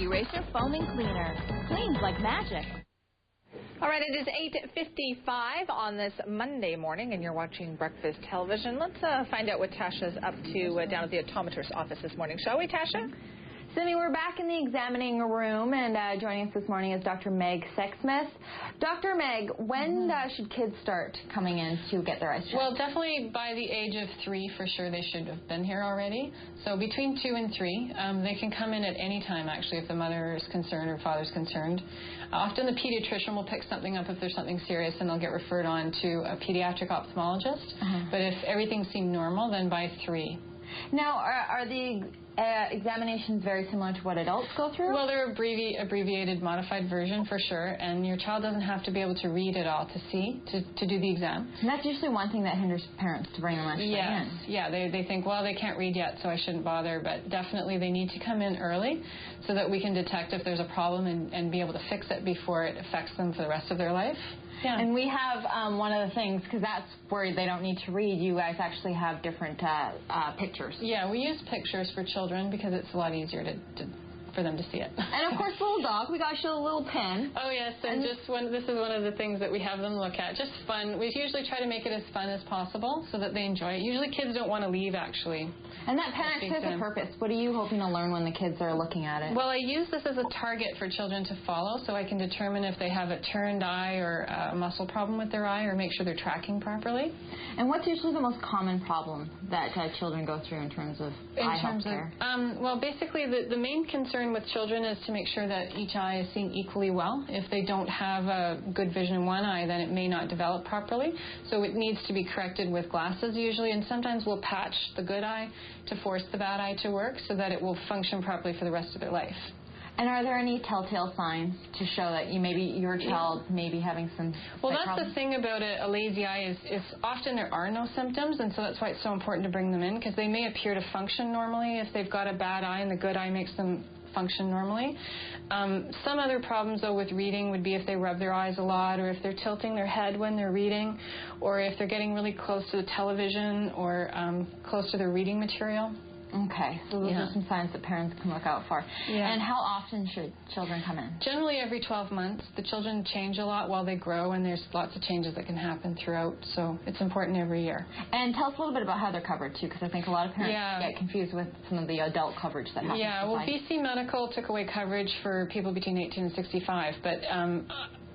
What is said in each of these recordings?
Eraser Foaming Cleaner. Cleans like magic. All right, it is 8:55 on this Monday morning, and you're watching Breakfast Television. Let's find out what Tasha's up to down at the optometrist's office this morning, shall we, Tasha? Cindy, we're back in the examining room, and joining us this morning is Dr. Meg Sexsmith. Dr. Meg, when should kids start coming in to get their eyes checked? Well, definitely by the age of 3, for sure, they should have been here already. So between 2 and 3, they can come in at any time, actually, if the mother is concerned or father's concerned. Often the pediatrician will pick something up if there's something serious, and they'll get referred on to a pediatric ophthalmologist. But if everything seemed normal, then by 3. Now, are the examinations very similar to what adults go through? Well, they're abbreviated, modified version for sure, and your child doesn't have to be able to read at all to see, to do the exam. And that's usually one thing that hinders parents to bring them in. Yeah, they think, well, they can't read yet, so I shouldn't bother, but definitely they need to come in early so that we can detect if there's a problem and be able to fix it before it affects them for the rest of their life. Yeah. And we have one of the things, because that's where they don't need to read, you guys actually have different pictures. Yeah, we use pictures for children because it's a lot easier for them to see it. And of course, little dog, we got to show a little pen. Oh yes, and this is one of the things that we have them look at. Just fun. We usually try to make it as fun as possible so that they enjoy it. Usually kids don't want to leave, actually. And that pen actually has a purpose. What are you hoping to learn when the kids are looking at it? Well, I use this as a target for children to follow, so I can determine if they have a turned eye or a muscle problem with their eye, or make sure they're tracking properly. And what's usually the most common problem that children go through in terms of eye health care? Well, basically the main concern with children is to make sure that each eye is seeing equally well. If they don't have a good vision in one eye, then it may not develop properly. So it needs to be corrected with glasses usually, and sometimes we'll patch the good eye to force the bad eye to work so that it will function properly for the rest of their life. And are there any telltale signs to show that your child may be having some Well, that's problems? the thing about a lazy eye is often there are no symptoms, and so that's why it's so important to bring them in, because they may appear to function normally if they've got a bad eye and the good eye makes them function normally. Some other problems, though, with reading would be if they rub their eyes a lot, or if they're tilting their head when they're reading, or if they're getting really close to the television or close to their reading material. Okay, so those are some signs that parents can look out for. Yeah. And how often should children come in? Generally every 12 months. The children change a lot while they grow, and there's lots of changes that can happen throughout, so it's important every year. And tell us a little bit about how they're covered, too, because I think a lot of parents get confused with some of the adult coverage that happens. Yeah, well, BC Medical took away coverage for people between 18 and 65, but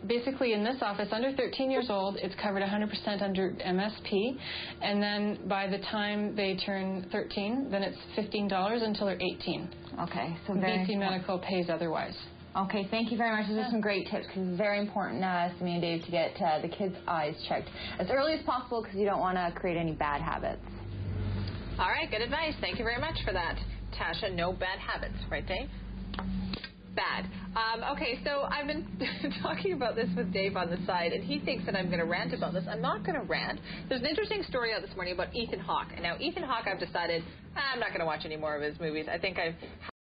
basically in this office, under 13 years old, it's covered 100% under MSP, and then by the time they turn 13, then it's $15 until they're 18. Okay, so BC Medical pays otherwise. Okay, thank you very much. Those are some great tips, because it's very important, Simi and Dave, to get the kids' eyes checked as early as possible, because you don't want to create any bad habits. All right, good advice. Thank you very much for that, Tasha. No bad habits, right, Dave? Bad. Okay, so I've been talking about this with Dave on the side, and he thinks that I'm going to rant about this. I'm not going to rant. There's an interesting story out this morning about Ethan Hawke. And now, Ethan Hawke, I've decided I'm not going to watch any more of his movies. I think I've